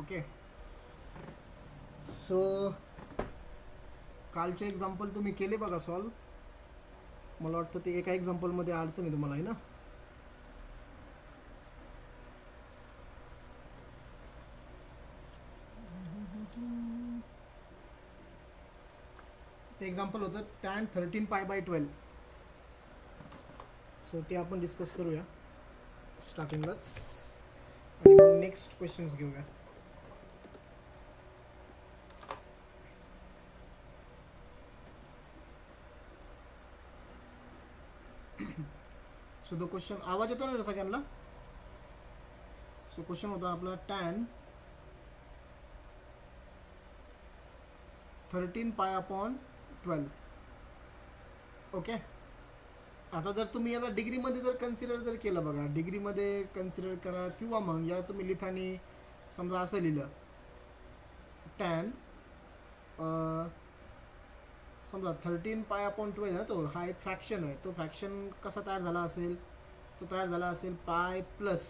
Okay. So कालचे example तुम्ही केले बघा सॉल्व. मला वाटतं ते एका एक्झाम्पलमध्ये अडचण आहे तुम्हाला, आहे ना? ते एक्झाम्पल होतं tan 13 पाय बाय 12. सो ते आपण डिस्कस करूया स्टार्टिंगलाच आणि मग नेक्स्ट क्वेश्चन्स घेऊया. सो द क्वेश्चन, आवाज येतो ना सगळ्यांना? सो क्वेश्चन होता आपला tan 13 पाय अपॉन 12. ओके. आता जर तुम्ही याला डिग्रीमध्ये जर कन्सिडर जर केलं बघा, डिग्रीमध्ये कन्सिडर करा किंवा मग या तुम्ही लिहिताना समजा असं लिहिलं tan समजा 13 पाय अपॉन 12 ना, तो हा एक फ्रॅक्शन आहे. तो फ्रॅक्शन कसा तयार झाला असेल? तो तयार झाला असेल पाय प्लस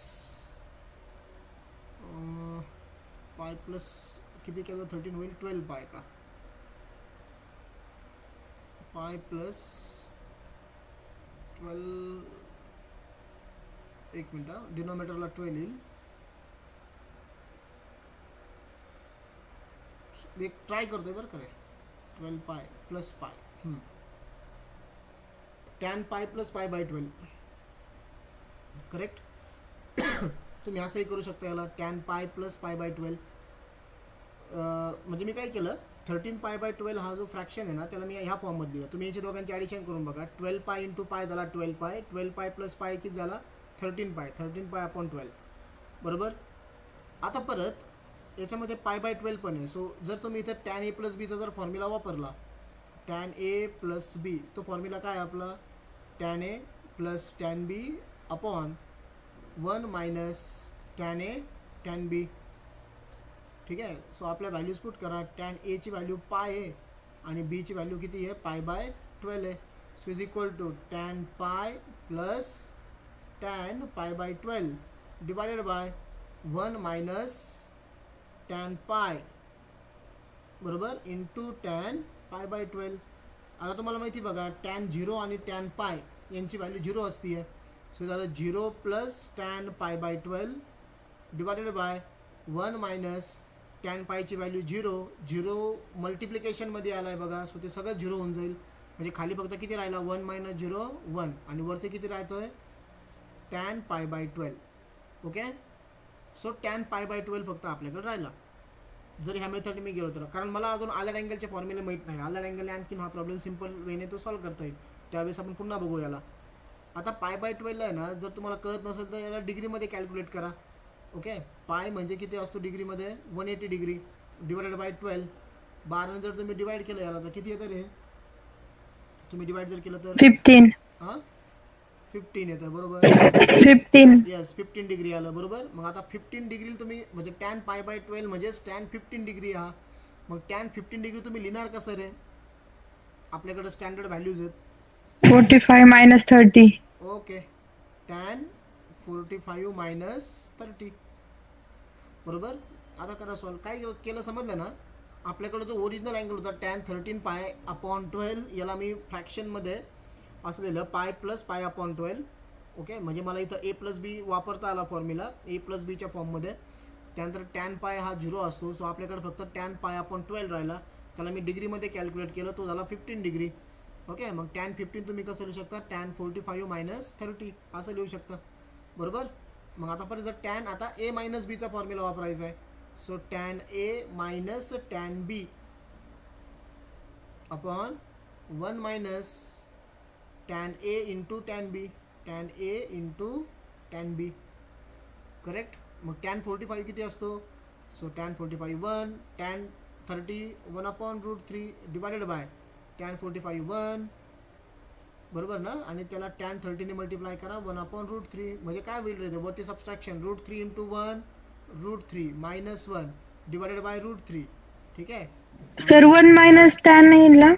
किती केलं? 13 होईल 12 पाय का? पाय प्लस 12, एक मिनटं, डिनॉमिनेटरला 12 येईल. एक ट्राय करतोय बरं का रे. 12 पाय प्लस पाय, tan pi plus pi by 12, correct. तुम्ही असंही करू शकता याला tan pi plus pi by 12. म्हणजे मी काय केलं, 13 पाय बाय 12 हा जो फ्रॅक्शन आहे ना, त्याला मी ह्या फॉर्ममध्ये दिला. तुम्ही याची दोघांची ॲडिशन करून बघा. 12 पाय इंटू पाय झाला 12 पाय, 12 पाय प्लस पाय किती झाला? 13 पाय, 13 पाय अपॉन 12, बरोबर. आता परत याच्यामध्ये पाय बाय 12 पण आहे. सो जर तुम्ही इथं tan a प्लस बीचा जर फॉर्म्युला वापरला, tan a प्लस बी, तो फॉर्म्युला काय आपला? tan a plus tan b upon 1 minus tan a tan b. ठीक आहे. सो आपल्या व्हॅल्यूज पुट करा. tan a ची व्हॅल्यू पाय आहे आणि b ची व्हॅल्यू किती आहे? पाय बाय 12 आहे. So is equal to tan pi plus tan pi by 12 divided by 1 minus tan pi, बरोबर, इंटू tan पाय बाय 12. आता तुम्हाला माहिती बघा, tan 0 आणि tan पाय यांची व्हॅल्यू 0 असते. सो झालं 0 plus tan pi by 12 divided by 1 minus tan पायची व्हॅल्यू 0 मल्टिप्लिकेशनमध्ये आला आहे बघा. सो ते सगळं 0 होऊन जाईल. म्हणजे खाली फक्त किती राहिला? 1 मायनस 0 1, आणि वरती किती राहतोय? tan pi by 12. Okay. So tan pi by 12 फक्त आपल्याकडे राहिला जर ह्या मेथड मी गेलो तर. कारण मला अजून आल्यार अँगलचे फॉर्म्युले माहीत नाही. आल्यार अँगल आणखीन हा प्रॉब्लेम सिम्पल वेने तो सॉल्व्ह करता येईल. त्यावेळेस आपण पुन्हा बघू याला. आता पाय बाय 12 आहे ना, जर तुम्हाला कळत नसेल तर याला डिग्रीमध्ये कॅल्क्युलेट करा. ओके. पाय म्हणजे किती असतो डिग्रीमध्ये? 180 डिग्री डिवायडेड बाय 12. 12 जर तुम्ही डिवाइड केलं याला तर किती येतं रे? तुम्ही डिवाइड जर केलं तर 15. हां 15 येतं, बरोबर. 15. येस 15 डिग्री आलं, बरोबर. मग आता 15 डिग्री तुम्ही म्हणजे tan पाय बाय 12 म्हणजेच tan 15 डिग्री हा. मग tan 15 डिग्री तुम्ही लिहिणार कसं रे? आपल्याकडे स्टँडर्ड व्हॅल्यूज आहेत. 45 minus 30. ओके. tan 45 मायनस 30, बरोबर. आता करा सॉल्व. काय केलं समजलं ना? आपल्याकडे जो ओरिजिनल अँगल होता tan 13 पाय अपॉन 12, याला मी फ्रॅक्शनमध्ये असं लिहिलं पाय प्लस पाय अपॉन 12. ओके. म्हणजे मला इथं a प्लस बी वापरता आला फॉर्म्युला a प्लस बीच्या फॉर्ममध्ये. त्यानंतर tan पाय हा 0 असतो. सो आपल्याकडे फक्त tan पाय अपॉन 12 राहिला. त्याला मी डिग्रीमध्ये कॅल्क्युलेट केलं, तो झाला 15 डिग्री. ओके. मग tan 15 तुम्ही कसं लिहू शकता? tan 45 मायनस 30 असं लिहू शकता, बरोबर. मग आता परत जर tan, आता a मायनस बीचा फॉर्म्युला वापरायचा आहे. So tan a minus tan b upon 1 minus tan a into tan b, tan a into tan b, correct. मग tan 45 किती असतो? So tan 45 1, tan 30 1 upon √3 divided bye tan 45 1, बरोबर ना. आणि त्याला tan 30 ने मल्टिप्लाय करा 1 अपॉन √3. म्हणजे काय होईल रे? वरती subtraction √3 into 1 √3 minus 1 divided by √3. ठीक आहे. तर 1 minus tan येईल ना?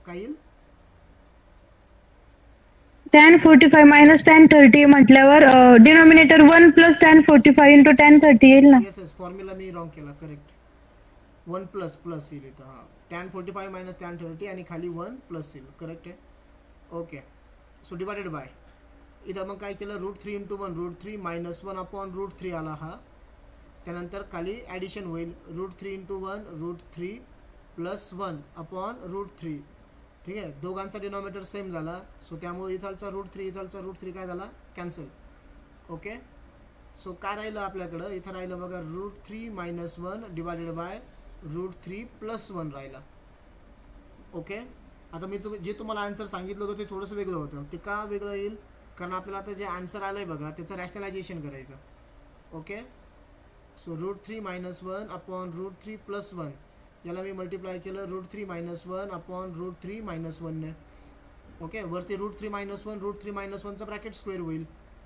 काय येईल? tan 45 मायनस tan 30 म्हटल्यावर denominator 1 plus tan 45 into tan 30 येईल ना. येस येस, फॉर्म्युला मी रॉंग केला, करेक्ट. 1 प्लस प्लस येईल इथं. हां, tan 45 मायनस tan 30 आणि खाली 1 प्लस येईल, करेक्ट आहे. ओके, सो डिवायडेड बाय इथं मग काय केलं, √3 इंटू 1 √3 मायनस 1 अपॉन √3 आला हा. त्यानंतर खाली ॲडिशन होईल, √3 इंटू 1 √3 प्लस 1 अपॉन √3. ठीक आहे, दोघांचा डिनॉमिनेटर सेम झाला, सो त्यामुळे इथलचा √3 इथलचा √3 काय झाला, कॅन्सल. ओके, सो काय राहिलं आपल्याकडं, इथं राहिलं बघा √3 मायनस 1 डिवायडेड बाय √3 प्लस 1 राहिला. ओके, आता मी जे तुम्हाला आन्सर सांगितलं होतं ते थोडंसं वेगळं होतं. ते का वेगळं येईल, कारण आपल्याला आता जे आन्सर आलं आहे बघा त्याचं रॅशनलायझेशन करायचं. Okay, so √3 minus 1 upon √3 plus 1 याला मी मल्टिप्लाय केलं √3 मायनस 1 अपॉन √3 मायनस 1ने. ओके, वरती √3 मायनस 1 √3 मायनस 1चा ब्रॅकेट स्क्वेअर होईल,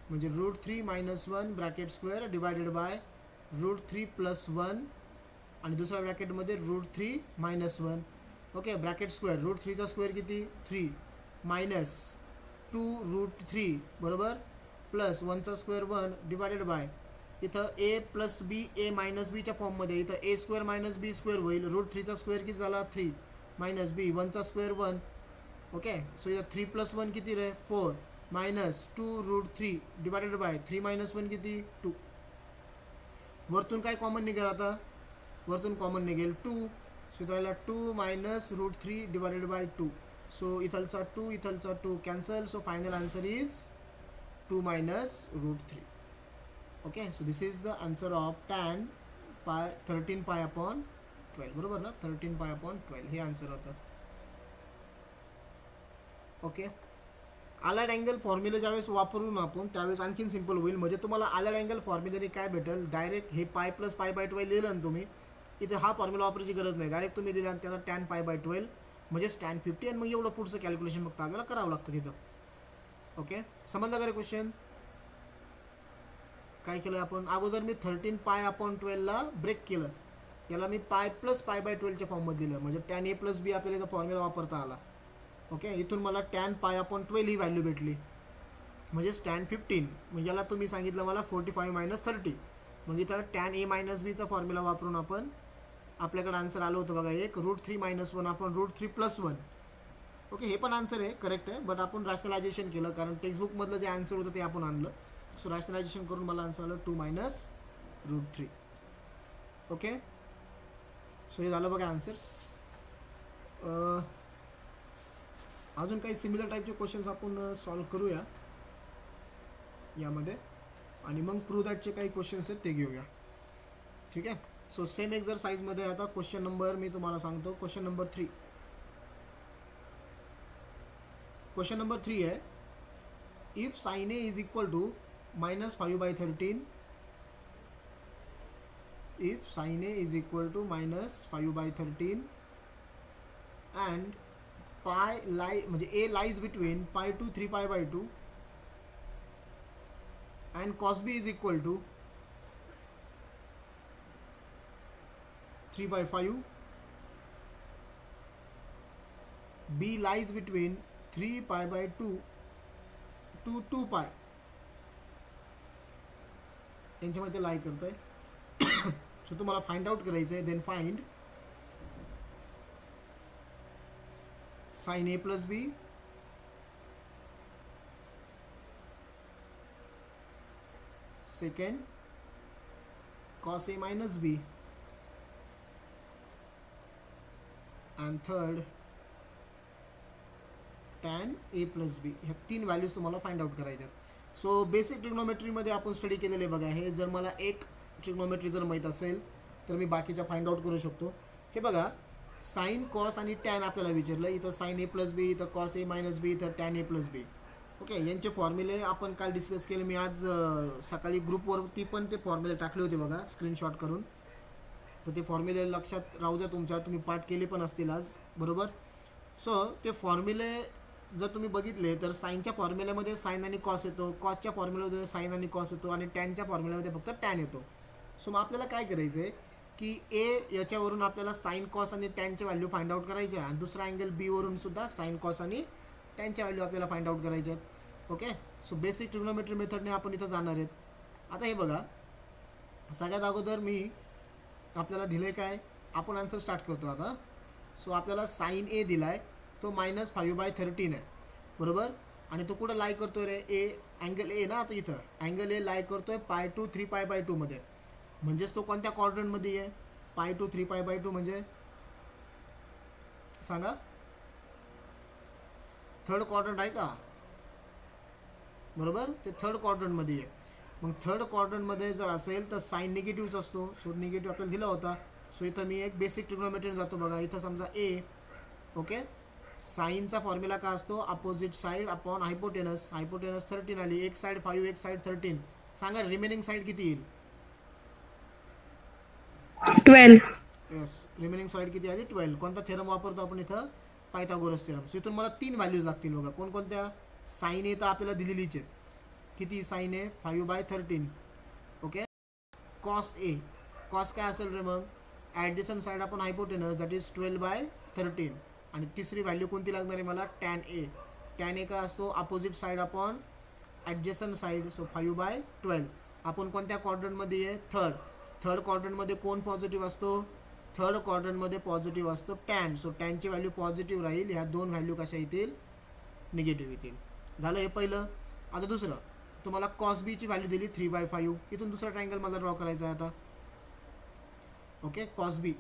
म्हणजे √3 minus 1 bracket square divided by √3 plus 1 आणि दुसऱ्या ब्रॅकेटमध्ये √3 मायनस 1. ओके, ब्रॅकेट स्क्वेअर √3चा स्क्वेअर किती 3 मायनस 2√3 बरोबर प्लस 1चा स्क्वेअर 1 डिवायडेड बाय इथं a plus B a minus बीच्या फॉर्ममध्ये इथं a square minus B square होईल. √3चा स्क्वेअर किती झाला 3 मायनस बी 1चा स्क्वेअर 1. ओके, सो इथं 3 प्लस 1 किती रे 4 मायनस 2√3 डिवायडेड बाय 3 मायनस 1 किती 2. वरतून काय कॉमन निघेल, आता वरतून कॉमन निघेल 2, सो इथं राहिला 2 मायनस √3 डिवायडेड बाय 2. सो इथलचा 2 इथलचा 2 cancel, so final answer is 2 minus √3. Okay, so this is the answer of tan 13 pi upon 12, बरोबर ना, 13 पाय अपॉन 12 हे आन्सर होतं. ओके, आलाड अँगल फॉर्म्युला ज्यावेळेस वापरून आपण त्यावेळेस आणखीन सिम्पल होईल. म्हणजे तुम्हाला आलाड अँगल फॉर्म्युल्याने काय भेटेल, डायरेक्ट हे पाय प्लस पाय बाय 12 लिहिलं ना तुम्ही, इथे हा फॉर्म्युला वापरायची गरज नाही, डायरेक्ट तुम्ही दिला त्याला tan पाय बाय 12 म्हणजेच tan 50 आणि मग एवढं पुढचं कॅल्क्युलेशन फक्त आपल्याला करावं लागतं तिथं. ओके, समजलं का रे क्वेश्चन. काय केलं आपण अगोदर, मी 13 पाय अपॉन 12ला ब्रेक केलं, याला मी पाय प्लस पाय बाय 12च्या फॉर्ममध्ये दिलं, म्हणजे tan a प्लस बी आपल्याला इथं फॉर्म्युला वापरता आला. ओके, इथून मला tan पाय अपॉन 12 ही व्हॅल्यू भेटली, म्हणजेच tan 15. म्हणजे याला तुम्ही सांगितलं मला 45 मायनस 30, म्हणजे इथं tan a मायनस बीचा फॉर्म्युला वापरून आपण आपल्याकडे आन्सर आलं होतं बघा एक √3 मायनस 1 अपॉन √3 प्लस 1. ओके, हे पण आन्सर आहे, करेक्ट आहे, बट आपण रॅशनलायझेशन केलं कारण टेक्स्टबुकमधलं जे आन्सर होतं ते आपण आणलं. सो रॅशनलायझेशन करून मला आन्सर आलं 2 मायनस √3. ओके, सो हे झालं बघा आन्सर्स. अजून काही सिमिलर टाईपचे क्वेश्चन्स आपण सॉल्व करूया यामध्ये, आणि मग प्रूव्ह दॅटचे काही क्वेश्चन्स आहेत ते घेऊया. ठीक आहे, सो सेम एक्झरसाइजमध्ये आता क्वेश्चन नंबर मी तुम्हाला सांगतो. Question number 3. क्वेश्चन नंबर 3 आहे, if sine A is equal to -5/13, if sin a is equal to -5/13 and pi म्हणजे a lies between pi to 3π/2 and cos b is equal to 3/5, b lies between 3π/2 to 2π, यांच्यामध्ये लाई करत आहे. So तुम्हाला find out करायचं आहे. Then find sin a plus B second cos a minus B and third tan a plus B. ह्या 3 values तुम्हाला find out करायच्या. So basic ट्रिग्नोमेट्रीमध्ये आपण स्टडी केलेले बघा. हे जर मला एक ट्रिग्नोमेट्री जर माहीत असेल तर मी बाकीच्या फाइंड आउट करू शकतो. हे बघा, साइन कॉस आणि टॅन आपल्याला विचारलं. इथं साइन ए प्लस बी, इथं कॉस ए मायनस बी, इथं tan A plus B. Okay, यांचे फॉर्म्युले आपण काल डिस्कस केले. मी आज सकाळी ग्रुपवरती पण ते फॉर्म्युले टाकले होते बघा स्क्रीनशॉट करून. तर ते फॉर्म्युले लक्षात राहू द्या तुमच्या, तुम्ही पाठ केले पण असतील आज, बरोबर. सो ते फॉर्म्युले जर तुम्ही बघितले तर साईनच्या फॉर्म्युल्यामध्ये साइन आणि कॉस येतो, कॉसच्या फॉर्म्युल्यामध्ये साइन आणि कॉस येतो, आणि टॅनच्या फॉर्म्युल्यामध्ये फक्त टॅन येतो. सो मग आपल्याला काय करायचं आहे की ए याच्यावरून आपल्याला साइन कॉस आणि टॅनच्या व्हॅल्यू फाइंड आउट करायच्या, आणि दुसरा अँगल बी वरून सुद्धा साइन कॉस आणि टॅनच्या व्हॅल्यू आपल्याला फाइंड आउट करायच्या आहेत. ओके. सो बेसिक ट्रिग्नोमेट्री मेथडने आपण इथं जाणार आहेत. आता हे बघा, सगळ्यात अगोदर मी आपल्याला दिलं आहे काय, आपण आन्सर स्टार्ट करतो आता. सो आपल्याला साईन ए दिला आहे, तो -5/13 आहे बरोबर. आणि तो कुठं लाय करतो रे, ए अँगल ए ना. आता इथं अँगल ए लाय करतोय π2 3π/2 मध्ये. म्हणजेच तो कोणत्या क्वाड्रंटमध्ये आहे, π2 3π/2 म्हणजे सांगा, थर्ड क्वाड्रंट आहे का बरोबर. ते थर्ड क्वाड्रंटमध्ये आहे. मग थर्ड क्वाड्रंटमध्ये जर असेल तर साईन निगेटिव्हच असतो. सो निगेटिव्ह आपल्याला दिला होता. सो इथं मी एक बेसिक ट्रिग्नोमेट्री जातो बघा. इथं समजा ए, ओके. साईनचा फॉर्म्युला काय असतो, opposite side upon hypotenuse. Hypotenuse 13 आली, एक साईड 5 एक साईड 13. सांगा रिमेनिंग साईड किती येईल. 12. येस, रिमेनिंग साईड किती आली, 12. कोणता थेरम वापरतो आपण इथं, पायथागोरस थेरम. सो इथून मला 3 व्हॅल्यूज लागतील बघा. कोणकोणत्या, साईन ए तर आपल्याला दिलेलीच आहे. किती sine A, 5/13. Okay. Cos A, cos काय असेल रे मग, ॲडजसंट साईड आपण हायपोटेनस, दॅट इज 12/13. आणि तिसरी व्हॅल्यू कोणती लागणार आहे मला, टॅन ए. टॅन ए काय असतो, opposite side upon adjacent side. So 5/12. आपण कोणत्या क्वाड्रंटमध्ये आहे, थर्ड. थर्ड क्वाड्रंटमध्ये कोण पॉझिटिव्ह असतो, थर्ड क्वाड्रंटमध्ये पॉझिटिव्ह असतो टॅन. सो टॅनची व्हॅल्यू पॉझिटिव्ह राहील. ह्या 2 व्हॅल्यू कशा येतील, निगेटिव्ह येतील. झालं हे पहिलं. आता दुसरं, तुम्हाला कॉस बीची व्हॅल्यू दिली 3/5. इथून दुसरा ट्रायंगल मला ड्रॉ करायचा आहे आता. ओके. कॉस बी,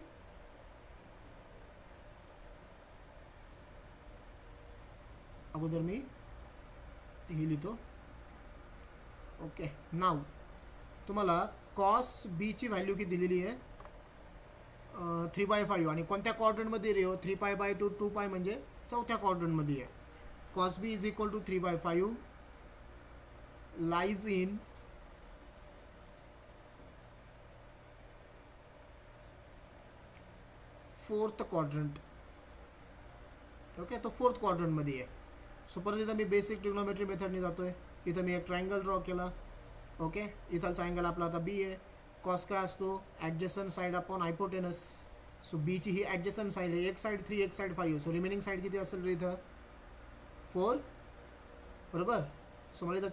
अगोदर मी हे लिहितो. ओके. नाव तुम्हाला कॉस बीची व्हॅल्यू किती दिलेली आहे, 3/5. आणि कोणत्या क्वाड्रंटमध्ये रे हो, 3π/2 2π म्हणजे चौथ्या क्वाड्रंटमध्ये आहे. Cos B is equal to 3/5 lies in fourth quadrant. Okay. तो फोर्थ क्वाड्रंटमध्ये आहे. सो परत इथं मी बेसिक ट्रिग्नोमेट्री मेथडने जातोय. इथं मी एक ट्रायंगल ड्रॉ केला. ओके. इथलचा अँगल आपला आता बी आहे. कॉस काय असतो, ॲडजसंट साईड अपॉन हायपोटेनस. सो बीची ही ॲडजसंट साईड आहे, एक साईड 3 एक साईड 5. सो रिमेनिंग साईड किती असेल रे इथं, 4 बरोबर. सो मला इथं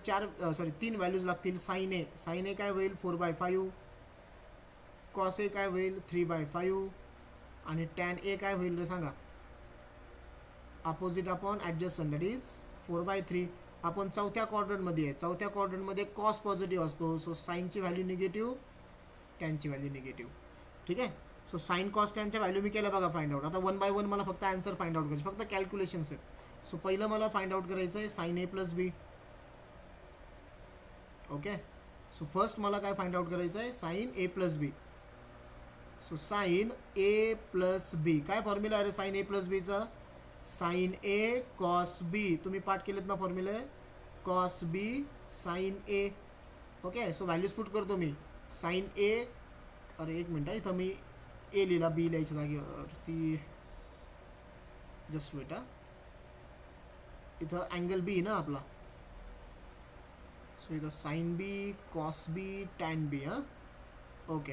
3 व्हॅल्यूज लागतील. साईन ए, साईन ए काय होईल 4/5. कॉस ए काय होईल 3/5. आणि टॅन ए काय होईल रे सांगा, opposite upon adjacent, that is 4/3. आपण चौथ्या क्वाड्रंटमध्ये आहे. चौथ्या क्वाड्रंटमध्ये कॉस पॉझिटिव्ह असतो. सो साईनची व्हॅल्यू निगेटिव्ह, टॅनची व्हॅल्यू निगेटिव्ह. ठीक आहे. सो साईन कॉस टॅनच्या व्हॅल्यू मी केल्या बघा फाइंड आउट. आता 1 बाय 1 मला फक्त आन्सर फाइंड आउट करायचं, फक्त कॅल्क्युलेशन्स आहेत. सो पहिलं मला फाइंड आउट करायचं आहे sine A plus B. Okay. So first मला काय फाइंड आउट करायचं आहे, sine A plus B. So sine A plus B, काय फॉर्म्युला आहे रे साईन ए प्लस बीचा, साईन ए कॉस बी. तुम्ही पाठ केलेत ना फॉर्म्युले, cos B sine A. Okay. So values put करतो मी. साईन ए, अरे एक मिनटं, इथं मी ए लिहिला, बी लिहायच्या जागेवरती, जस्ट वेट. इथं अँगल बी ना आपला. सो इथं साईन बी, कॉस बी, टॅन बी. हां ओके.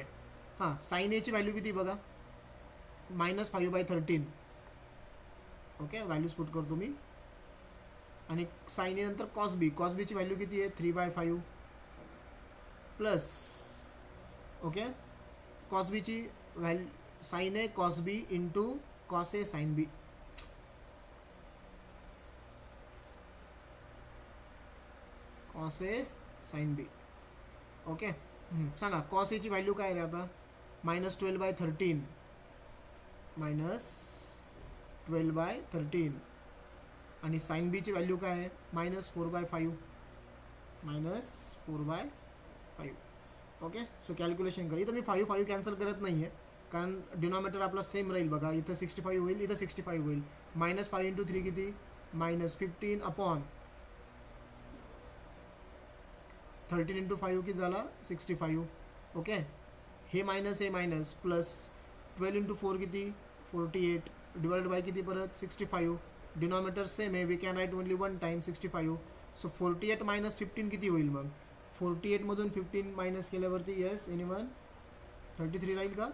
हां, साईन एची व्हॅल्यू किती बघा, -5/13. ओके. व्हॅल्यूज पुट करतो मी. आणि साईन ए नंतर कॉस बी, कॉस बीची व्हॅल्यू किती आहे 3/5 प्लस. ओके. कॉस बीची value, sine A cos B into cos A sine B. Cos A sine B. Okay. सांगा कॉस एची व्हॅल्यू काय रे आता, -12/13. -12/13. आणि साईन बीची व्हॅल्यू काय आहे, -4/5. -4/5. ओके. सो कॅल्क्युलेशन करा. इथं मी 5 कॅन्सल करत नाही आहे, कारण डिनॉमिनेटर आपला सेम राहील बघा. इथं 65 होईल, इथं 65 होईल. -5 इंटू 3 किती, -15 अपॉन 13 इंटू 5 किती झाला 65. ओके. हे मायनस हे मायनस, प्लस 12 इंटू 4 किती 48, डिवाइडेड बाय किती परत 65. डिनॉमिनेटर सेम आहे, we can write only 1 time 65. So 48 minus 15 किती होईल मग, 48 मधून 15 मायनस केल्यावरती येस एनीवन 33 राहील का.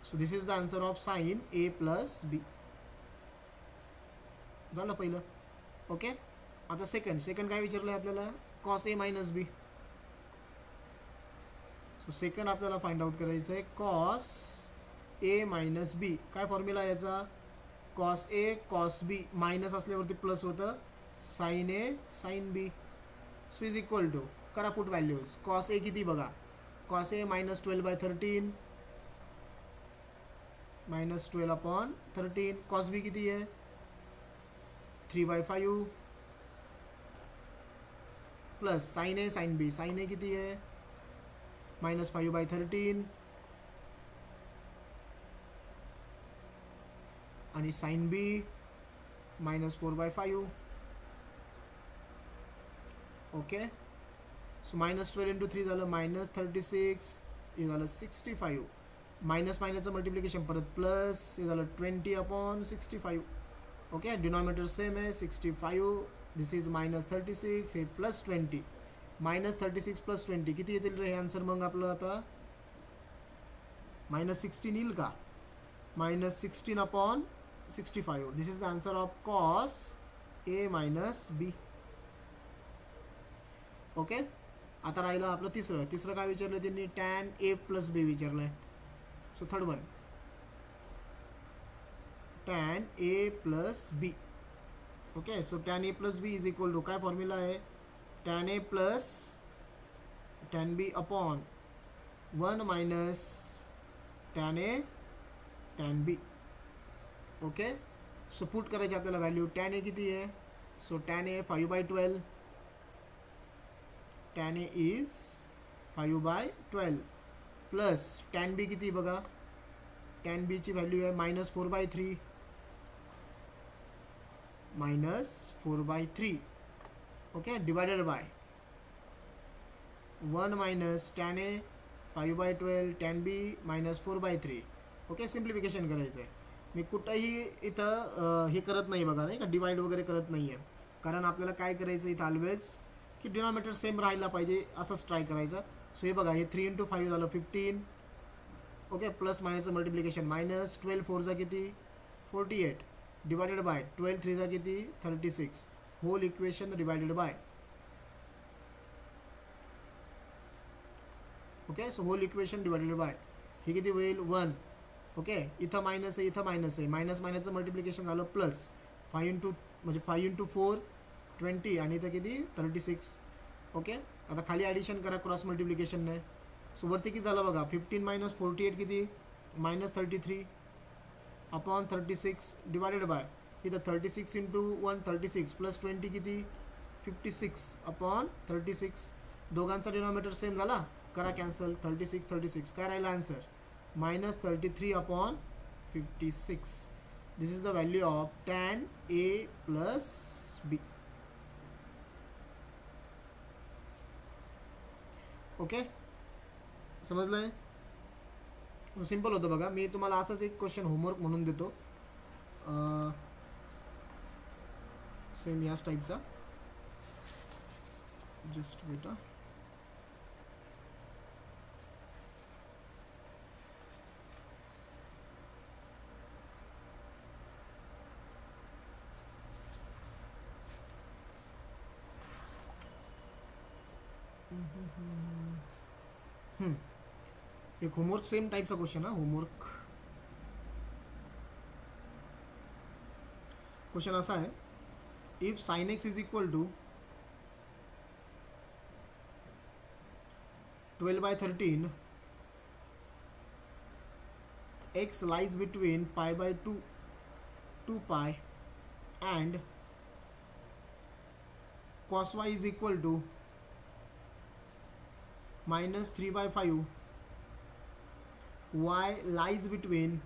So this is the answer of sine A plus B. झालं पहिलं. ओके, आता सेकंड काय विचारलं आहे आपल्याला, कॉस ए मायनस बी. सो सेकंड आपल्याला फाइंड आउट करायचं आहे कॉस ए मायनस बी. काय फॉर्म्युला आहे याचा, cos A cos B, minus असल्यावरती प्लस होतं, sine A sine B. So is equal to, करा पुट व्हॅल्यूज. कॉस ए किती बघा, कॉस ए -12/13 -12/13. कॉस बी किती आहे 3/5 प्लस साइन ए साइन बी. साइन ए किती आहे -5/13 आणि साइन बी -4/5. ओके, सो -12 × 3 झालं -36, हे झालं 65. मायनस मायनसचं मल्टिप्लिकेशन परत प्लस, हे झालं 20/65. ओके, डिनॉमिनेटर सेम आहे 65. दिस इज -36, हे +20. -36 + 20 किती येतील रे हे आन्सर मग आपलं आता, -16 येईल का, -16/65. This is the answer of cos A minus B. Okay, आता राहिलं आपलं तिसरं काय विचारलं त्यांनी, टॅन ए प्लस बी विचारलं आहे. So third one, tan A plus B. Okay, so tan A plus B is equal to, काय फॉर्म्युला आहे, tan A plus tan B upon 1 minus tan A tan B. Okay, so put करायची आपल्याला value. Tan A किती आहे, so tan A 5/12. Tan A is 5/12 plus tan B किती बघा, tan बीची value आहे -4/3 -4/3. Okay, divided by 1 minus tan A 5/12 tan B -4/3. Okay, simplification करायचं आहे. मी कुठंही इथं हे करत नाही बघा, नाही का, डिवाइड वगैरे करत नाही आहे, कारण आपल्याला काय करायचं इथं ऑलवेज की डिनॉमिनेटर सेम राहायला पाहिजे, असंच ट्राय करायचं. सो हे बघा, हे 3 × 5 झालं 15. ओके, प्लस मायनसचं मल्टिप्लिकेशन -12 4 किती 48 डिवायडेड बाय 12 3 किती 36. Whole equation divided by. Okay, so whole equation divided by हे किती होईल 1. ओके, इथं मायनस आहे, इथं मायनस आहे, मायनस मायनसचं मल्टिप्लिकेशन झालं प्लस 5 × 4 20 आणि इथं किती 36. ओके, आता खाली ॲडिशन करा क्रॉस मल्टिप्लिकेशनने. सो वरती किती झालं बघा, 15 - 48 किती -33 अपॉन 36 डिवायडेड बाय इथं 36 × 1 36 प्लस 20 किती 56 अपॉन 36. दोघांचा डिनॉमिनेटर सेम झाला, करा कॅन्सल. 36 काय राहिला answer -33/56. This is the value of tan A plus B. Okay, समजलंय, सिंपल होतं बघा. मी तुम्हाला असंच एक क्वेश्चन होमवर्क म्हणून देतो, सेम याच टाईपचा. जस्ट बेटा एक होमवर्क सेम टाइपचा क्वेश्चन हा. होमवर्क क्वेश्चन असा आहे, if sine X is equal to 12/13 x lies between π/2 2π and cos y is equal to -3/5, y lies between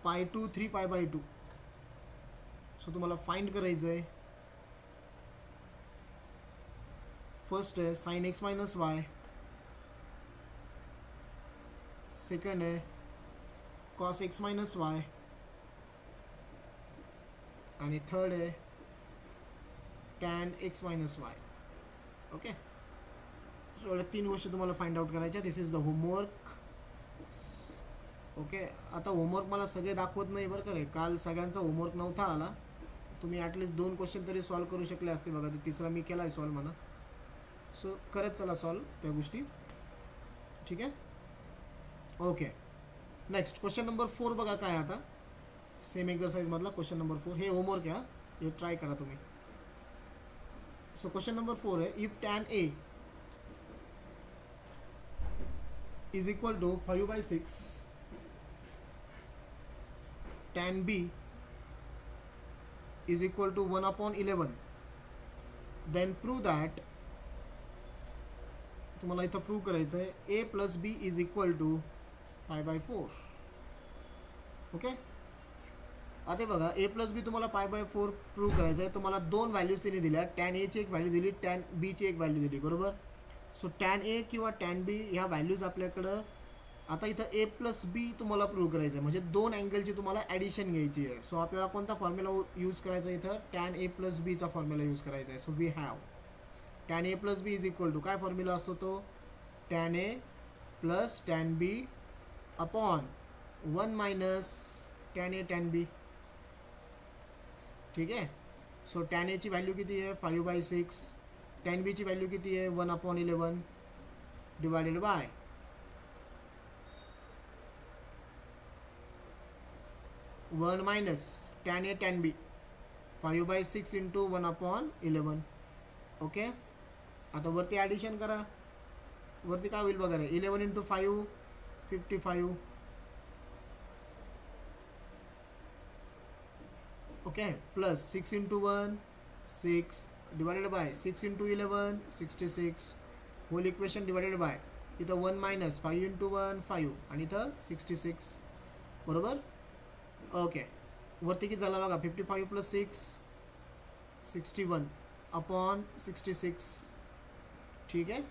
π2 3π/2. So तुम्हाला फाइंड करायचं आहे. फर्स्ट है sin x - y, सेकंड है cos x - y आणि third है tan x - y. Okay, so 3 गोष्टी तुम्हाला find out करायच्या. दिस इज द होमवर्क. ओके. आता होमवर्क मला सगळे दाखवत नाही बरं का रे, काल सगळ्यांचा होमवर्क नव्हता आला. तुम्ही ॲटलिस्ट 2 क्वेश्चन तरी सॉल्व करू शकले असते बघा. ते तिसरा मी केला आहे सॉल्व म्हणा. सो करत चला सॉल्व त्या गोष्टी. ठीक आहे. ओके. नेक्स्ट क्वेश्चन नंबर 4 बघा काय आता. सेम एक्झरसाइजमधला क्वेश्चन नंबर 4. हे होमवर्क आहे, हे ट्राय करा तुम्ही. सो क्वेश्चन नंबर 4 आहे, if tan A is equal to 5/6, tan B is equal to 1/11, then prove that, तुम्हाला इथं प्रूव्ह करायचं आहे A plus B is equal to 5/4. Okay. आता बघा A प्लस बी तुम्हाला 5/4 प्रूव्ह करायचं आहे. तुम्हाला 2 व्हॅल्यूज तिने दिल्या. tan A ची एक व्हॅल्यू दिली, tan B ची एक व्हॅल्यू दिली, बरोबर. सो tan A किंवा tan B ह्या व्हॅल्यूज आपल्याकडं. आता इथं A प्लस बी तुम्हाला प्रूव्ह करायचं आहे, म्हणजे 2 अँगलची तुम्हाला ॲडिशन घ्यायची आहे. सो आपल्याला कोणता फॉर्म्युला यूज करायचा आहे इथं, tan A प्लस बीचा फॉर्म्युला यूज करायचा आहे. So we have tan A plus B is equal to, काय फॉर्म्युला असतो तो, tan A plus tan B upon 1 minus tan A tan B. ठीक आहे. सो tan A ची व्हॅल्यू किती आहे, 5/6. tan B ची व्हॅल्यू किती आहे, 1/11 divided by 1 minus tan A tan B, 5/6 into 1/11. Okay. आता वरती ॲडिशन करा. वरती काय होईल बघा रे, 11 into 5 55. Okay. Plus 6 into 1 6 divided by 6 into 11 66. Whole equation divided by इथं 1 मायनस 5 इंटू 1 5 आणि इथं 66, बरोबर. ओके. वरती किती झाला बघा, 55 प्लस 6 61 अपॉन 66. ठीक आहे.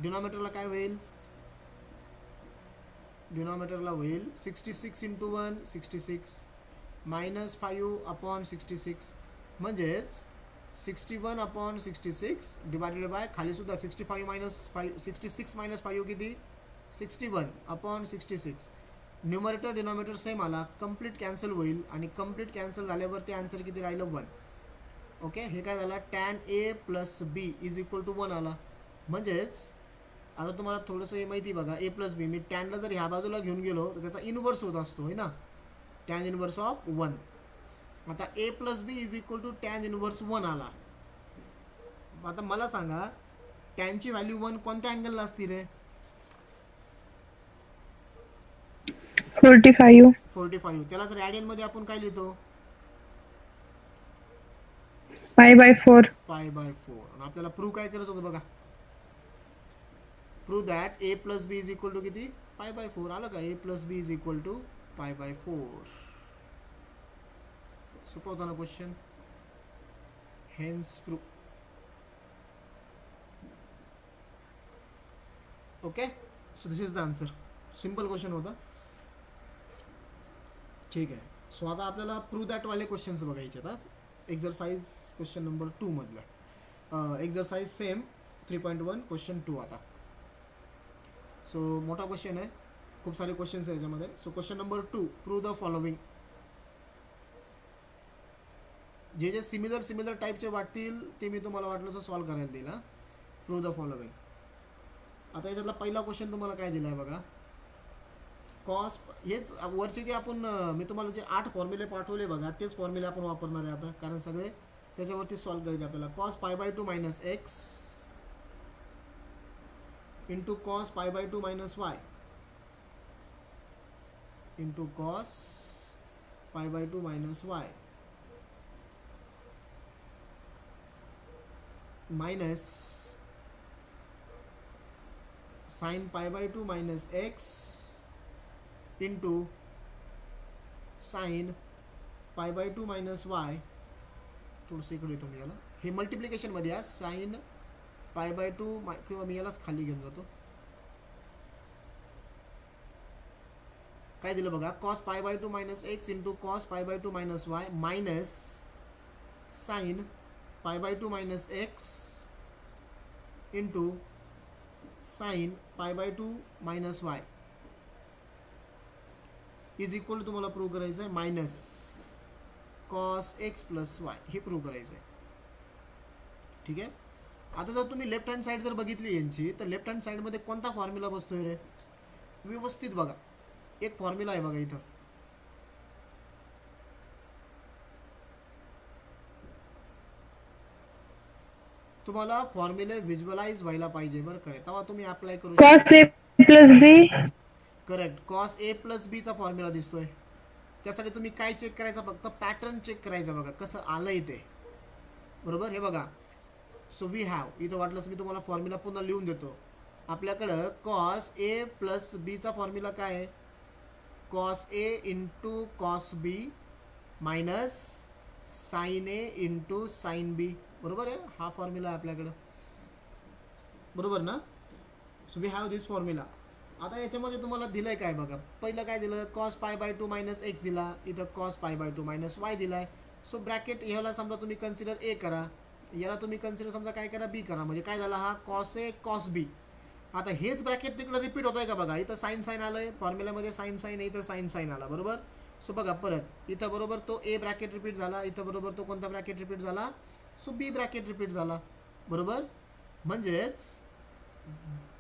डिनॉमिनेटरला काय होईल, डिनॉमिनेटरला होईल 66 इंटू 1 66 मायनस 5 अपॉन 66, म्हणजेच 61 अपॉन 66 डिवायडेड बाय खाली सुद्धा 65 मायनस 5 66 मायनस 5 किती, 61 अपॉन 66. न्यूमरेटर डिनॉमिनेटर सेम आला, कंप्लीट कॅन्सल होईल आणि कंप्लीट कॅन्सल झाल्यावरती आन्सर किती राहिलं, 1. ओके. हे काय झालं, tan A plus B is equal to 1 आला. म्हणजेच आता तुम्हाला थोडंसं हे माहिती बघा, A प्लस बी, मी टॅनला जर ह्या बाजूला घेऊन गेलो तर त्याचा इनवर्स होत असतो, है ना, tan इनवर्स ऑफ 1. आता A plus B is equal to tan inverse 1 आला. आता मला सांगा टॅनची व्हॅल्यू 1 कोणत्या अँगलला असती रे, 45. त्याला जर ॲडियन मध्ये आपण काय लिहितो, π/4. आणि आपल्याला प्रूव्ह काय करायचं होतं बघा, prove that A plus B is equal to किती, π/4. आलं का, A plus B is equal to π/4. सोपा होता ना question. Hence prove. Okay. So this is the answer. Simple question होता. ठीक आहे. सो आता आपल्याला प्रूव्ह दॅट वाले क्वेश्चन्स बघायचे आहेत. एक्झरसाइज क्वेश्चन नंबर 2 मधला एक्झरसाइज सेम 3.1 क्वेश्चन 2. आता सो मोठा क्वेश्चन आहे, खूप सारे क्वेश्चन्स आहे याच्यामध्ये. So question number 2, prove the following. जे सिमिलर टाईपचे वाटतील ते मी तुम्हाला वाटलं तर सॉल्व करायला दिला. Prove the following. आता याच्यातला पहिला क्वेश्चन तुम्हाला काय दिला आहे बघा, कॉस. हेच वरचे जे आपण मी तुम्हाला जे 8 फॉर्म्युले पाठवले बघा, तेच फॉर्म्युले आपण वापरणार आहे आता, कारण सगळे त्याच्यावरती सॉल्व करायचे आपल्याला. cos π/2 minus x into cos π/2 minus y into cos π/2 minus y minus sin π/2 minus x into sin π/2 minus y. थोडंसं इकडे येतो मी याला, हे मल्टिप्लिकेशनमध्ये आहे. sin π/2 किंवा मी यालाच खाली घेऊन जातो. काय दिलं बघा, cos π/2 minus x into cos π/2 minus y minus sin π/2 minus x into sin π/2 minus y. Is equal to तुम्हाला प्रूव्ह करायचं आहे minus cos x plus Y, हे प्रूव्ह करायचं आहे. ठीक आहे. आता जर तुम्ही लेफ्ट हँड साईड जर बघितली यांची, तर लेफ्ट हँड साईडमध्ये कोणता फॉर्म्युला बसतोय रे? व्यवस्थित बघा, एक फॉर्म्युला आहे बघा इथं. तुम्हाला फॉर्म्युले व्हिज्युअलाइज व्हायला पाहिजे बरं का, तेव्हा तुम्ही अप्लाय करू शकता. cos a plus b. Correct. Cos A plus बीचा फॉर्म्युला दिसतोय. त्यासाठी तुम्ही काय चेक करायचं, फक्त पॅटर्न चेक करायचं बघा कसं आलंय ते. बरोबर. हे बघा, सो वी हॅव, इथं वाटलंच मी तुम्हाला फॉर्म्युला पुन्हा लिहून देतो. आपल्याकडं कॉस ए प्लस बीचा फॉर्म्युला काय आहे? Cos A into cos B minus sine A into sine B. बरोबर आहे, हा फॉर्म्युला आहे आपल्याकडं. बरोबर ना. So we have this formula. आता याच्यामध्ये तुम्हाला दिलंय काय बघा, पहिलं काय दिलं, cos pi by two minus x दिला, इथं cos pi by two minus Y दिलाय. सो ब्रॅकेट ह्याला समजा तुम्ही कन्सिडर ए करा, याला तुम्ही कन्सिडर समजा काय करा, बी करा. म्हणजे काय झाला, हा कॉस ए कॉस बी. आता हेच ब्रॅकेट तिकडे रिपीट होत आहे का बघा, इथं साइन साइन आलंय फॉर्म्युल्यामध्ये, साइन साइन इथं साइन साइन आला. बरोबर. सो बघा परत इथं बरोबर तो ए ब्रॅकेट रिपीट झाला, इथं बरोबर तो कोणता ब्रॅकेट रिपीट झाला, सो बी ब्रॅकेट रिपीट झाला. बरोबर. म्हणजेच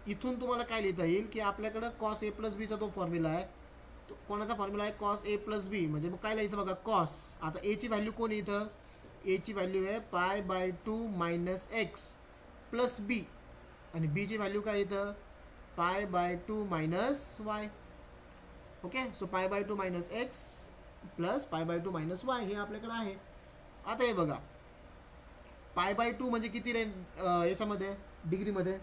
इथून तुम्हाला काय लिहिता येईल की आपल्याकडं कॉस ए प्लस बीचा तो फॉर्म्युला आहे, तो कोणाचा फॉर्म्युला आहे, कॉस ए प्लस बी. म्हणजे मग काय लिहायचं बघा, कॉस, आता एची व्हॅल्यू कोण आहे इथं, एची व्हॅल्यू आहे pi by two minus x plus b, आणि बीची व्हॅल्यू काय इथं, pi by two minus y. Okay. So pi by two minus x plus pi by two minus y हे आपल्याकडे आहे. आता हे बघा, पाय बाय टू म्हणजे किती रे याच्यामध्ये डिग्रीमध्ये,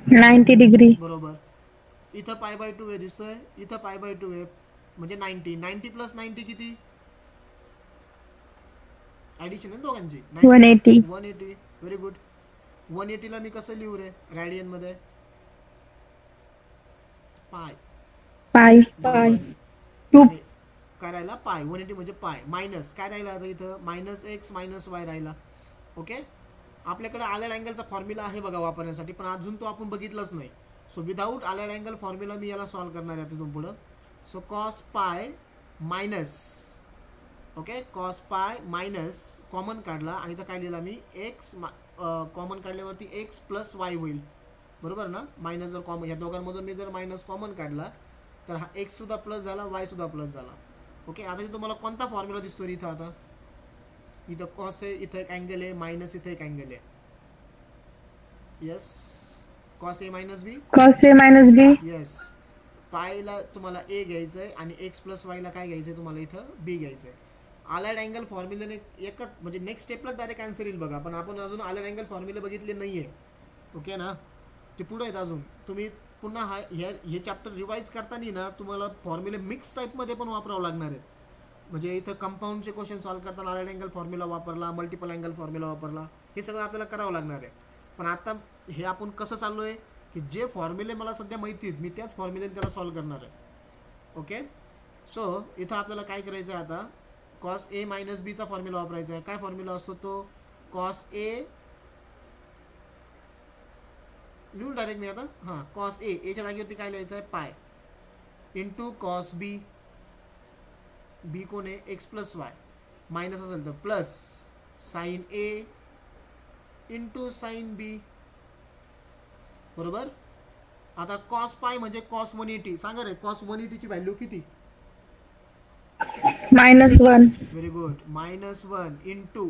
90 डिग्री. बरोबर. इथं पाय बाय टू आहे दिसतोय, इथं पाय बाय टू आहे, म्हणजे 90. 90 प्लस 90 किती, ॲडिशन आहे दोघांची, 180. 180. Very good. 180 ला मी कसं लिहू रे रॅडियन मध्ये, पाय पाय टू काय राहिला, पाय. 180 म्हणजे पाय मायनस काय राहिला आता इथं, मायनस एक्स मायनस वाय राहिला. ओके. आपल्याकडे आलेड अँगलचा फॉर्म्युला आहे बघा वापरण्यासाठी, पण अजून तो आपण बघितलाच नाही. So without allied angle formula मी याला सॉल्व करणार आहे तिथून पुढं. So cos pi minus, okay, cos pi minus common काढला आणि इथं काय लिहिला मी, एक्स कॉमन काढल्यावरती एक्स प्लस वाय होईल. बरोबर ना. मायनस जर कॉमन, या दोघांमधून मी जर मायनस कॉमन काढला तर हा एक्स सुद्धा प्लस झाला, वाय सुद्धा प्लस झाला. ओके. आता इथं तुम्हाला कोणता फॉर्म्युला दिसतो इथं, आता इथं कॉस आहे, इथं एक अँगल आहे, मायनस इथं एक अँगल आहे. Yes. Cos A minus b, cos a minus b. Yes. पायला तुम्हाला ए घ्यायचं आहे आणि एक्स प्लस वायला काय घ्यायचं आहे तुम्हाला इथं, बी घ्यायचं आहे. आलाइड अँगल फॉर्म्युल्याने एकच म्हणजे नेक्स्ट स्टेपला डायरेक्ट आन्सर येईल बघा, पण आपण अजून आलाइड अँगल फॉर्म्युले बघितले नाही आहे. ओके ना. ते पुढे आहेत अजून. तुम्ही पुन्हा हे चॅप्टर रिवाईज करताना ना तुम्हाला फॉर्म्युले मिक्स टाईपमध्ये पण वापरावं लागणार आहेत. म्हणजे इथं कंपाऊंडचे क्वेश्चन सॉल्व करताना आलाइड अँगल फॉर्म्युला वापरला, मल्टिपल अँगल फॉर्म्युला वापरला, हे सगळं आपल्याला करावं लागणार आहे. पण आता हे आपण कसं चाललो आहे की जे फॉर्म्युले मला सध्या माहिती आहेत मी त्याच फॉर्म्युलेने त्याला सॉल्व करणार आहे. ओके. सो इथं आपल्याला काय करायचं आहे, आता कॉस ए मायनस बीचा फॉर्म्युला वापरायचा आहे. काय फॉर्म्युला असतो तो, कॉस ए लिहून डायरेक्ट मी आता, हां, कॉस ए, एच्या जागेवरती काय लिहायचं आहे, पाय इंटू कॉस बी, बी कोण आहे, एक्स प्लस वाय, मायनस असेल तर plus sine A into sine B. बरोबर. आता कॉस पाय म्हणजे कॉस 180. सांगा रे, कॉस 180 ची व्हॅल्यू किती, -1. Very good, -1 into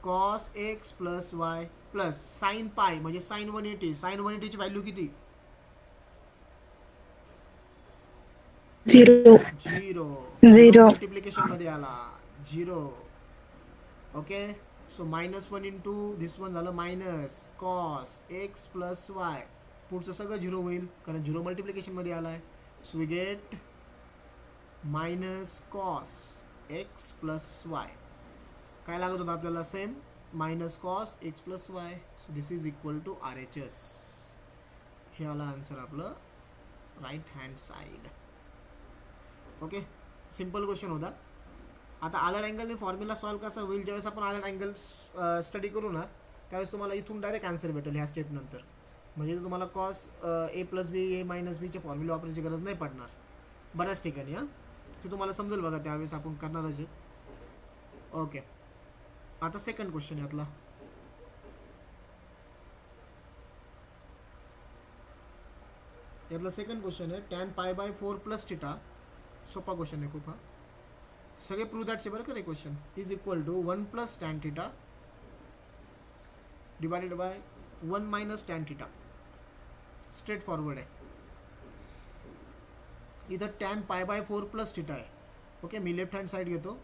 cos x plus Y plus sine पाय म्हणजे साइन 180. साइन 180 ची व्हॅल्यू किती, 0. मल्टिप्लिकेशन मध्ये आला 0. ओके. सो -1 इंटू दिस वन झालं minus cos x plus Y, पुढचं सगळं 0 होईल कारण 0 मल्टिप्लिकेशन मध्ये आला आहे. So we get minus cos x plus y. काय लागत होतं आपल्याला, same minus cos x plus y. So this is equal to RHS. हे आला आन्सर आपलं right hand side. Okay. Simple question होता. आता आलाइड अँगलने फॉर्म्युला सॉल्व कसा होईल, ज्यावेळेस आपण आलाइड अँगल स्टडी करू ना त्यावेळेस तुम्हाला इथून डायरेक्ट आन्सर भेटेल ह्या स्टेप नंतर. म्हणजे तुम्हाला cos A plus B A minus बीचे फॉर्म्युला वापरायची गरज नाही पडणार बऱ्याच ठिकाणी. हां, ते तुम्हाला समजेल बघा, त्यावेळेस आपण करणारच आहे. ओके, आता सेकंड क्वेश्चन यातला. यातला सेकंड क्वेश्चन आहे tan pi by 4 plus theta. सोपा क्वेश्चन आहे खूप. हा सगळे प्रूव्ह दॅटचे बरं का रे question. Is equal to 1 plus tan theta divided by 1 minus tan theta. Straight forward आहे. इधर tan pi by 4 plus theta आहे. ओके, मी लेफ्ट हँड साइड घेतो.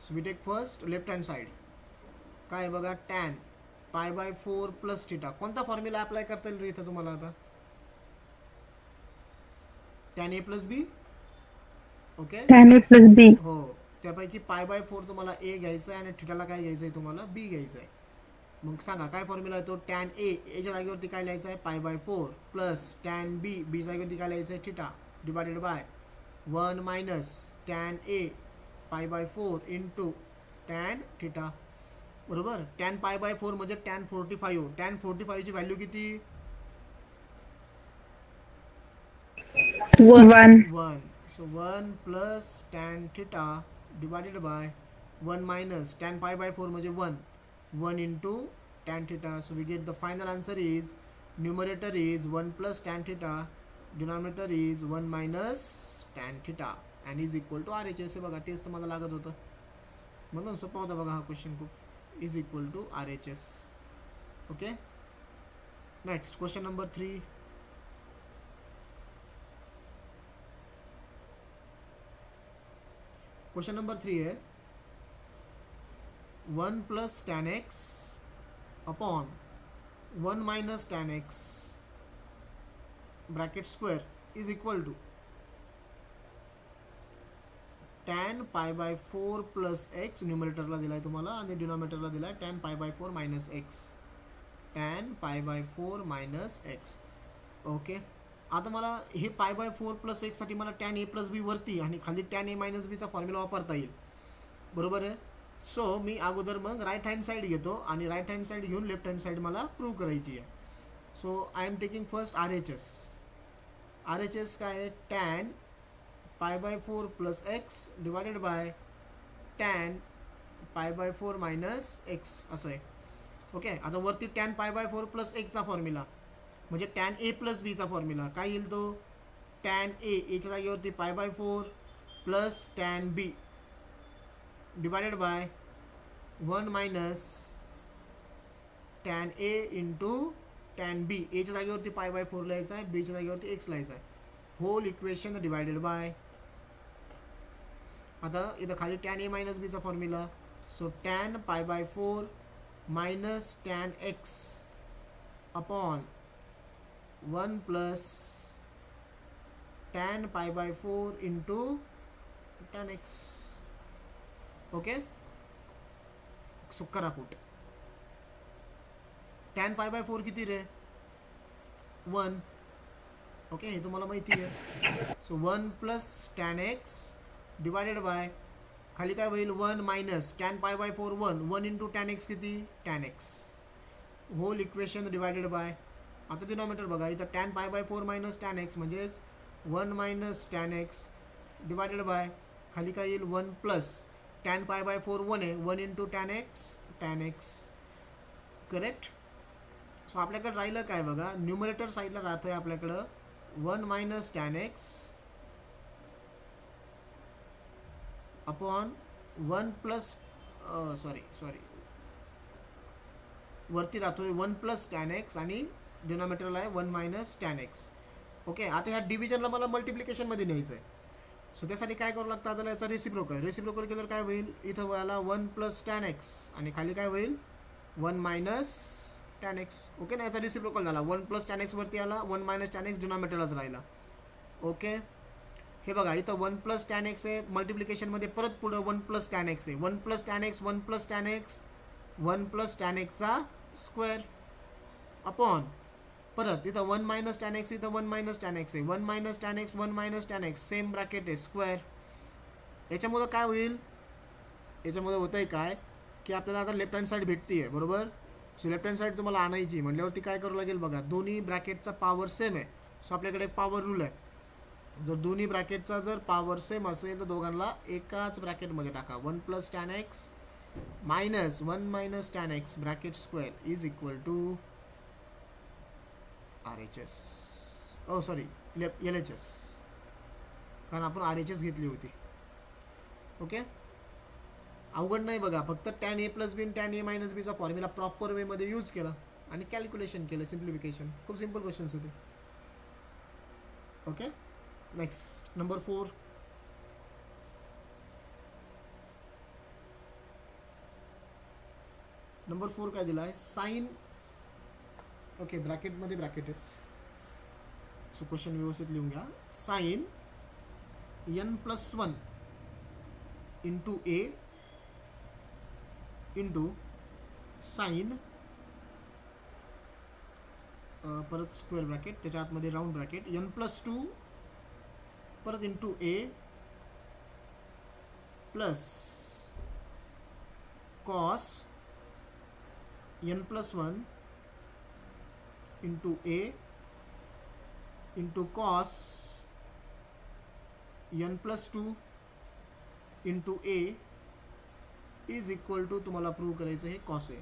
So we take first left hand side. काय बघा, tan pi by 4 plus theta. कोणता formula apply करता येईल रे इथं तुम्हाला? आता tan A plus B. Okay, tan a plus b. हो, त्यापैकी पाय बाय 4 तुम्हाला ए घ्यायचं आहे आणि थिटाला काय घ्यायचं आहे तुम्हाला? बी घ्यायचं आहे. मग सांगा काय फॉर्म्युला आहे तो? टॅन ए एच्या जागेवरती काय लिहायचं आहे? Pi by 4 plus tan b b जागेवरती काय लिहायचं आहे? Theta divided by 1 minus tan a pi by 4 into tan theta. बरोबर. टॅन पाय बाय 4 म्हणजे टॅन 45. टॅन 45 ची व्हॅल्यू किती? 1. So 1 plus tan theta divided by 1 minus tan pi by 4 म्हणजे 1 into tan theta. So we get the final answer is numerator is 1 plus tan theta, denominator is 1 minus tan theta and is equal to RHS. बघा, तेच तर मला लागत होतं म्हणून सोपा होता बघा हा क्वेश्चन खूप. is equal to RHS. okay, next question number 3. Question number 3 है 1 plus tan x upon 1 minus tan x bracket square is equal to tan pi by 4 plus x. न्यूमरेटरला दिला आहे तुम्हाला आणि डिनॉमिनेटरला दिला आहे tan pi by 4 minus x. Tan pi by 4 minus x. Okay, आता मला हे पाय बाय 4 प्लस एक्स साठी मला टॅन ए प्लस बी वरती आणि खाली टॅन ए मायनस बीचा फॉर्म्युला वापरता येईल. बरोबर आहे. सो मी अगोदर मग राईट हँड साईड घेतो आणि राईट हँड साईड घेऊन लेफ्ट हँड साईड मला प्रूव्ह करायची आहे. So I am taking first RHS. RHS काय आहे? Tan pi by 4 plus x divided by tan pi by 4 minus x असं आहे. ओके, आता वरती टॅन पाय बाय 4 प्लस एक्सचा फॉर्म्युला म्हणजे टॅन ए प्लस बीचा फॉर्म्युला काय येईल तो? टॅन ए एच्या जागेवरती pi by 4 plus tan b divided by 1 minus tan A into tan बी. एच्या जागेवरती पाय बाय 4 लिहायचा आहे, बीच्या जागेवरती एक्स लिहायचा आहे. Whole equation divided by. आता इथं खाली टॅन ए मायनस बीचा formula. So tan pi by 4 minus tan x upon 1 plus tan pi by 4 into tan x. Okay, so करा पुट. टॅन पाय बाय 4 किती रे? 1. ओके, हे तुम्हाला माहिती आहे. So 1 plus tan x divided by खाली काय होईल? 1 minus tan pi by 4 1 into tan x किती? Tan x. Whole equation divided by. आता डिनॉमिनेटर बघा, इथं tan pi by 4 minus tan x म्हणजेच 1 minus tan x divided by खाली काय येईल? 1 प्लस टॅन पाय बाय 4 1 आहे, 1 into tan x. Correct. So आपल्याकडे राहिलं काय बघा, न्यूमरेटर साईडला राहतं आहे आपल्याकडं 1 minus tan x upon 1 plus sorry वरती राहतोय 1 प्लस टॅन एक्स आणि डिनॉमिनेटरला आहे 1 मायनस टॅन एक्स. ओके, आता ह्या डिव्हिजनला मला मल्टिप्लिकेशनमध्ये न्यायचं आहे. सो त्यासाठी काय करावं लागतं आपल्याला? याचा रेसिप्रोकल केल्यावर काय होईल? इथं व्हायला 1 प्लस टॅन एक्स आणि खाली काय होईल? 1 मायनस टॅन एक्स. ओके ना, याचा रेसिप्रोकल झाला. 1 प्लस टॅन एक्स वरती आला, 1 मायनस टॅन एक्स डिनॉमिनेटरलाच राहिला. ओके, हे बघा इथं 1 प्लस टॅन एक्स आहे, मल्टिप्लिकेशनमध्ये परत पुढं 1 प्लस टॅन एक्स आहे. 1 plus tan x 1 plus tan x 1 plus tan एक्सचा स्क्वेअर अपॉन परत इथं 1 मायनस टॅन एक्स, इथं 1 मायनस टॅन एक्स आहे. 1 minus tan x 1 minus tan x same bracket आहे स्क्वेअर. याच्यामुळं काय होईल, याच्यामुळे होतं आहे काय की आपल्याला आता लेफ्ट हँड साईड भेटते आहे बरोबर. सो लेफ्ट हँड साईड तुम्हाला आणायची म्हटल्यावरती काय करावं लागेल बघा, दोन्ही ब्रॅकेटचा पॉवर सेम आहे. सो आपल्याकडे एक पॉवर रूल आहे, जर दोन्ही ब्रॅकेटचा जर पॉवर सेम असेल तर दोघांना एकाच ब्रॅकेटमध्ये टाका. 1 + tan x minus 1 - tan x bracket square is equal to RHS, oh sorry LHS, कारण आपण RHS घेतली होती. ओके, अवघड नाही बघा, फक्त tan a + b tan a - b चा फॉर्म्युला प्रॉपर वेमध्ये यूज केला आणि कॅल्क्युलेशन केलं, सिम्प्लिफिकेशन. खूप सिम्पल क्वेश्चन्स होते. ओके, नेक्स्ट नंबर 4. नंबर 4 काय दिला आहे, साइन. ओके, ब्रॅकेटमध्ये ब्रॅकेट आहेत. सो क्वेश्चन व्यवस्थित लिहून घ्या. Sine n+1 into a into sine परत स्क्वेअर ब्रॅकेट, त्याच्या आतमध्ये राऊंड ब्रॅकेट, n+2 परत into a plus cos n+1 into a into cos n+2 into a is equal to, तुम्हाला प्रूव्ह करायचं हे कॉस आहे.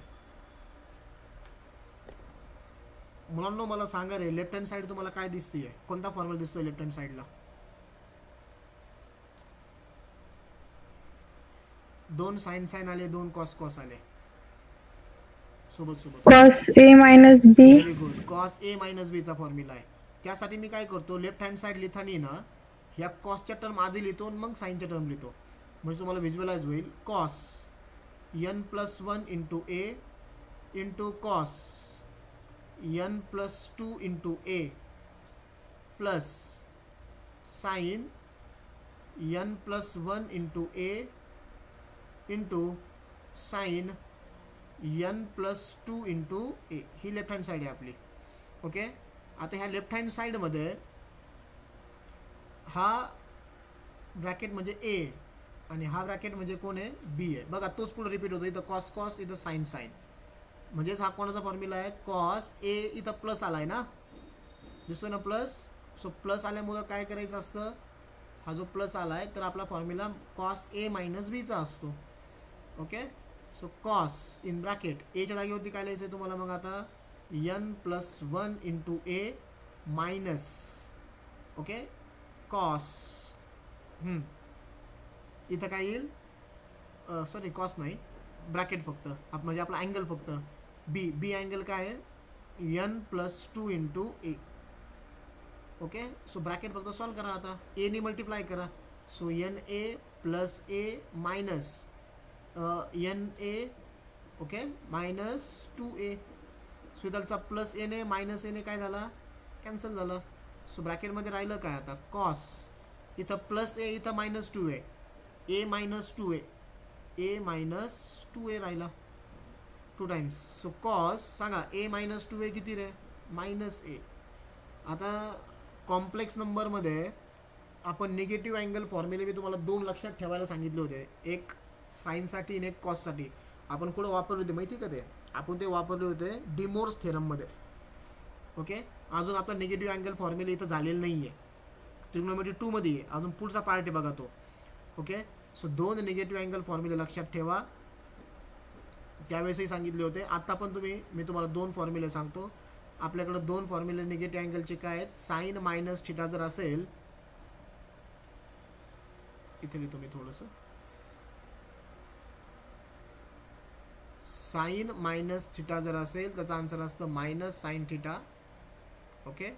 मुलांनो मला सांगा रे, लेफ्ट हँड साईड तुम्हाला काय दिसतीये, कोणता फॉर्म्युला दिसतोय लेफ्ट हँड साईडला? 2 साइन साइन आले, 2 कॉस कॉस आले सोबत सोबत. cos a minus b. Very good, cos a - b चा फॉर्म्युला आहे. त्यासाठी मी काय करतो, लेफ्ट हँड साईड लिहिताना ना ह्या कॉसच्या टर्म आधी लिहितो आणि मग साईनच्या टर्म लिहितो, म्हणजे तुम्हाला व्हिज्युअलाइज होईल. Cos n+1 into a into cos n+2 into a plus sign n+1 into a into sign n+2 into a. He left hand side आहे आपली. ओके, आता ह्या लेफ्ट हँड साईडमध्ये हा ब्रॅकेट म्हणजे a आणि हा ब्रॅकेट म्हणजे कोण आहे, b आहे. बघा तोच पुढे रिपीट होतो, इथं कॉस कॉस, इथं साइन साइन. म्हणजेच हा कोणाचा फॉर्म्युला आहे, कॉस a, इथं प्लस आलाय ना, दिसतोय ना प्लस. सो प्लस आल्यामुळं काय करायचं असतं, हा जो प्लस आलाय तर आपला फॉर्म्युला कॉस a - b चा असतो. Okay, so cos in bracket a च्या जागेवरती काय लिहायचं तुम्हाला मग आता, n+1 into a minus, okay, cos, इथं काय येईल, सॉरी कॉस नाही, ब्रॅकेट फक्त म्हणजे आपला अँगल फक्त बी अँगल काय आहे, n+2 into a. Okay, so bracket फक्त सॉल्व करा आता, a ने मल्टिप्लाय करा. So na plus a minus na, okay, minus 2a. So इथलचा प्लस a ने मायनस a ने काय झाला, कॅन्सल झालं. सो ब्रॅकेटमध्ये राहिलं काय आता, कॉस, इथं प्लस a, इथं minus 2a, a - 2a, a - 2a राहिला 2 टाइम्स. सो कॉस सांगा a - 2a किती रे, -a. आता कॉम्प्लेक्स नंबरमध्ये आपण निगेटिव्ह अँगल फॉर्म्युले मी तुम्हाला 2 लक्षात ठेवायला सांगितले होते, एक साईनसाठी आणि एक कॉससाठी. आपण कुठं वापरले होते माहिती का ते, आपण ते वापरले होते डिमोर्स थेरममध्ये. ओके, अजून आपला निगेटिव्ह अँगल फॉर्म्युला इथं झालेला नाही आहे, ट्रिग्नोमेट्री 2 मध्ये आहे, अजून पुढचा पार्ट आहे बघा तो. ओके, सो 2 निगेटिव्ह अँगल फॉर्म्युले लक्षात ठेवा, त्यावेळेसही सांगितले होते. आता पण मी तुम्हाला 2 फॉर्म्युले सांगतो. आपल्याकडे 2 फॉर्म्युले निगेटिव्ह अँगलचे काय आहेत, साइन मायनस थिटा जर असेल, इथे लिहितो मी थोडंसं, साइन मायनस थिटा जर असेल त्याचा आन्सर असतं मायनस साइन थिटा. ओके,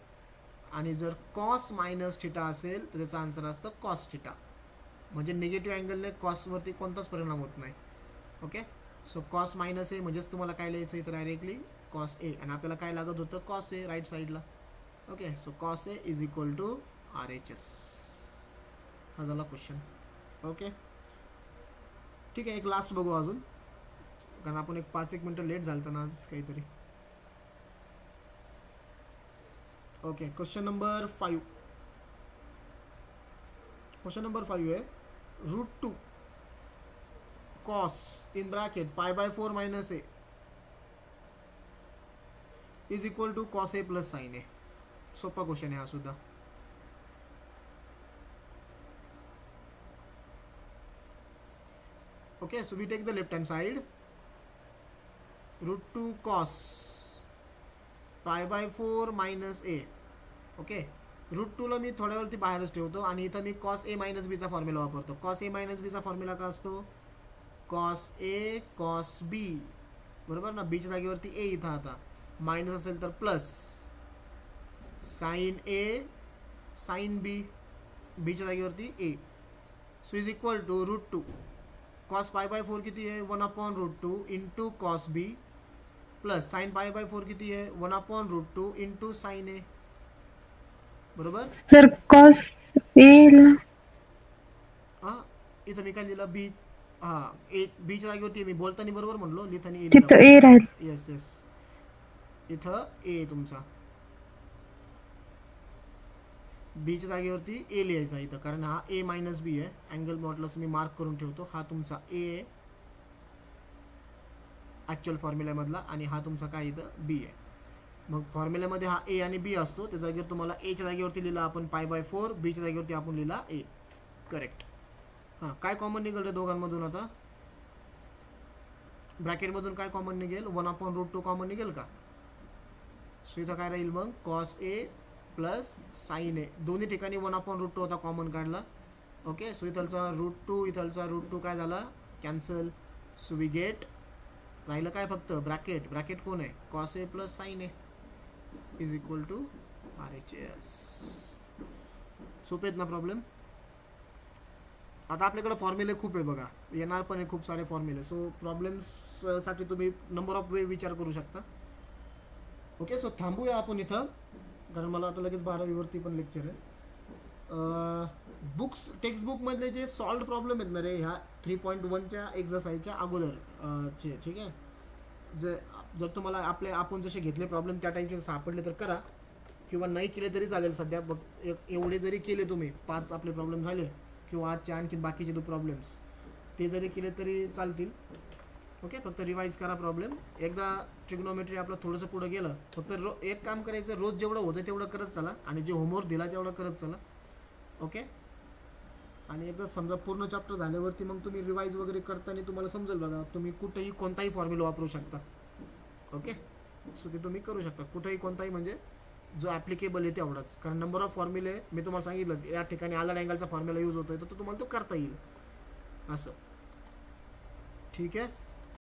आणि जर कॉस मायनस थिटा असेल तर त्याचा आन्सर असतं कॉस थिटा. म्हणजे निगेटिव्ह अँगलने कॉसवरती कोणताच परिणाम होत नाही. ओके, सो कॉस मायनस ए म्हणजेच तुम्हाला काय लिहायचं इथं डायरेक्टली कॉस ए, आणि आपल्याला काय लागत होतं, कॉस ए राईट साईडला. Okay, so cos a is equal to RHS. हा झाला क्वेश्चन. ओके, ठीक आहे, एक लास्ट बघू अजून, कारण आपण एक 5-1 मिनटं लेट झालं ना आज काहीतरी. Okay, question number 5. Question number 5 आहे, root 2 cos in bracket pi by 4 minus a is equal to cos A plus sine a. सोपा क्वेश्चन आहे हा सुद्धा. Okay, so we take the left hand side. Root 2 cos pi by 4 minus a. Okay, root 2 ला मी थोड्या वेळती बाहेरच ठेवतो आणि इथं मी कॉस ए मायनस बीचा फॉर्म्युला वापरतो. कॉस ए मायनस बीचा फॉर्म्युला का असतो? कॉस ए कॉस बी, बरोबर ना. बीच्या जागेवरती ए इथं आता मायनस असेल तर प्लस साइन ए साइन बी, बीच्या जागेवरती a. So is equal to root 2 cos pi by 4 किती आहे? 1/√2 into cos b plus sine pi by 4 किती आहे? 1/√2 इंटू साइन ए. बरोबर. सर कॉस ए हा, इथं मी काय लिहिलं? बी. हा, ए बीच्या जागेवरती मी बोलताना बरोबर म्हणलो, लिहिताना ए तिथं लिहिलं. ए राहील. येस येस, इथं ए तुमचा बीच्या जागेवरती ए लिहायचा इथं, कारण हा ए मायनस बी आहे. अँगल मॉडलस मी मार्क करून ठेवतो. हा तुमचा ए आहे ॲक्च्युअल फॉर्म्युल्यामधला आणि हा तुमचा काय इथं बी आहे. मग फॉर्म्युल्यामध्ये हा ए आणि बी असतो, त्या जागेवर तुम्हाला एच्या जागेवरती लिहिला आपण पाय बाय 4, बीच्या जागेवरती आपण लिहिला ए. करेक्ट. हां, काय कॉमन निघेल रे दोघांमधून? आता ब्रॅकेटमधून काय कॉमन निघेल? 1/√2 कॉमन निघेल का? सो इथं काय राहील मग? कॉस ए प्लस साइन ए. दोन्ही ठिकाणी 1/√2 होता, कॉमन काढला. ओके, सो इथलचा √2 इथलचा √2 काय झाला? कॅन्सल. सो वी गेट, राहिलं काय फक्त? ब्रॅकेट. ब्रॅकेट कोण आहे? Cos A plus sine A is equal to RHS. सोपे आहेत ना प्रॉब्लेम? आता आपल्याकडे फॉर्म्युले खूप आहे बघा, येणार पण आहे खूप सारे फॉर्म्युले. सो प्रॉब्लेम्ससाठी तुम्ही नंबर ऑफ वे विचार करू शकता. ओके, सो थांबूया आपण इथं, कारण मला आता लगेच 12वीवरती पण लेक्चर आहे. बुक्स टेक्स्टबुकमधले जे सॉल्ड प्रॉब्लेम आहेत ना रे, ह्या 3.1च्या एक्झरसाइजच्या अगोदरचे, ठीक आहे. जर तुम्हाला आपण जसे घेतले प्रॉब्लेम त्या टाईपचे सापडले तर करा, किंवा नाही केले तरी चालेल. सध्या बघ, एवढे जरी केले तुम्ही, 5 आपले प्रॉब्लेम झाले, किंवा आजचे आणखी बाकीचे 2 प्रॉब्लेम्स ते जरी केले तरी चालतील. ओके, फक्त रिवाईज करा प्रॉब्लेम. एकदा ट्रिग्नोमेट्री आपलं थोडंसं पुढं गेलं, फक्त एक काम करायचं, रोज जेवढं होतं तेवढं करत चला आणि जे होमवर्क दिला तेवढं करत चला. ओके, आणि एकदा समजा पूर्ण चॅप्टर झाल्यावरती मग तुम्ही रिवाईज वगैरे करताना तुम्हाला समजेल बघा, तुम्ही कुठेही कोणताही फॉर्म्युला वापरू शकता. ओके, सो ते तुम्ही करू शकता कुठेही कोणताही, म्हणजे जो ॲप्लिकेबल आहे तेवढाच. कारण नंबर ऑफ फॉर्म्युले मी तुम्हाला सांगितलं, या ठिकाणी आला अँगलचा फॉर्म्युला यूज होतोय, तर तो तुम्हाला तो करता येईल असं. ठीक आहे.